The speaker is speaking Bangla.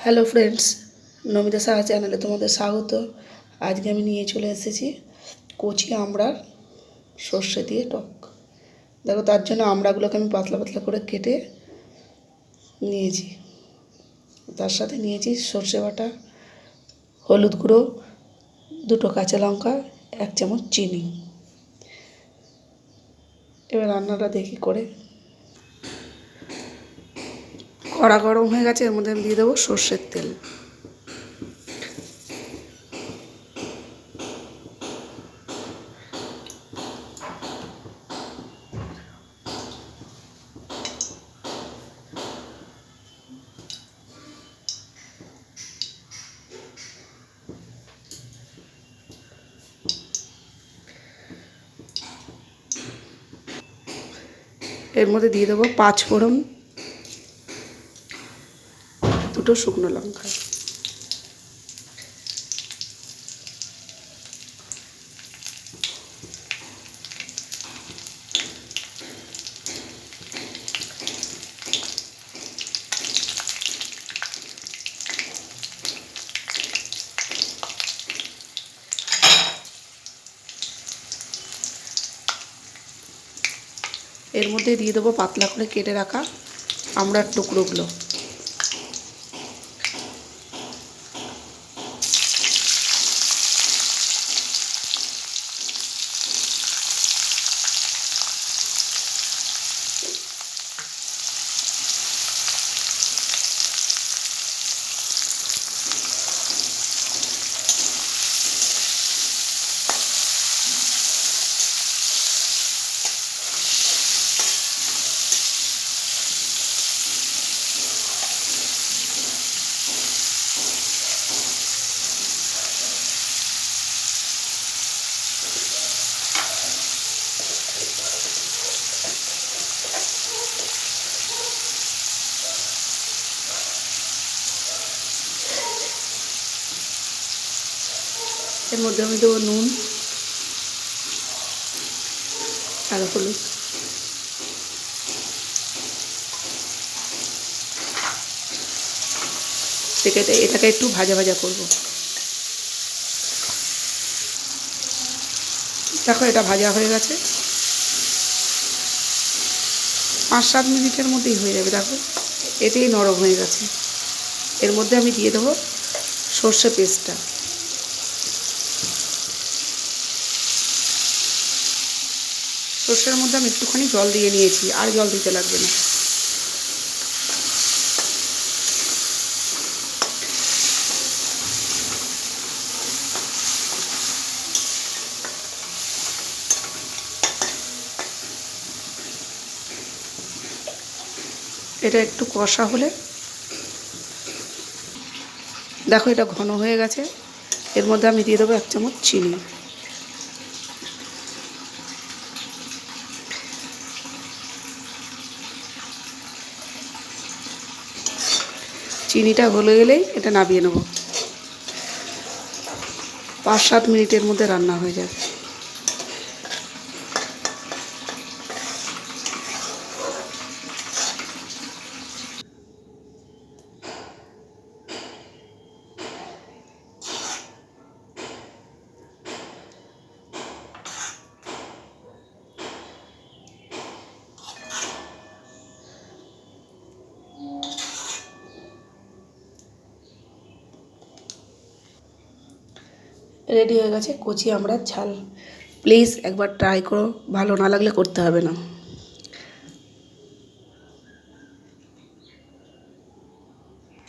হ্যালো ফ্রেন্ডস, নমিতা সাহা চ্যানেলে তোমাদের স্বাগত। আজকে আমি নিয়ে চলে এসেছি কচি আমড়ার সর্ষে দিয়ে টক। দেখো, তার জন্য আমড়াগুলোকে আমি পাতলা পাতলা করে কেটে নিয়েছি। তার সাথে নিয়েছি সর্ষে বাটা, হলুদ গুঁড়ো, 2টো কাঁচা লঙ্কা, 1 চামচ চিনি। এবার রান্নাটা দেখি করে। কড়া গরম হয়ে গেছে, এর মধ্যে আমি দিয়ে দেবো সর্ষের তেল। এর মধ্যে দিয়ে দেবো 5 ফোড়ন, 2টো শুকনো লঙ্কা। এর মধ্যে দিয়ে দেবো পাতলা করে কেটে রাখা আমড়ার টুকরোগুলো। এর মধ্যে আমি দেবো নুন আর হলুদ। এটাকে একটু ভাজা ভাজা করব। দেখো, এটা ভাজা হয়ে গেছে। 5-7 মিনিটের মধ্যেই হয়ে যাবে। দেখো, এতেই নরম হয়ে গেছে। এর মধ্যে আমি দিয়ে দেবো সর্ষে পেস্টটা। সর্ষের মধ্যে আমি একটুখানি জল দিয়ে নিয়েছি, আর জল দিতে লাগবে না। এটা একটু কষা হলে, দেখো এটা ঘন হয়ে গেছে। এর মধ্যে আমি দিয়ে দেবো 1 চামচ চিনি। চিনিটা গলে গেলেই এটা নামিয়ে নেব। 5-7 মিনিটের মধ্যে রান্না হয়ে যাবে। রেডি হয়ে গেছে কচি আমড়ার ঝাল। প্লিজ একবার ট্রাই করো, ভালো না লাগলে করতে হবে না।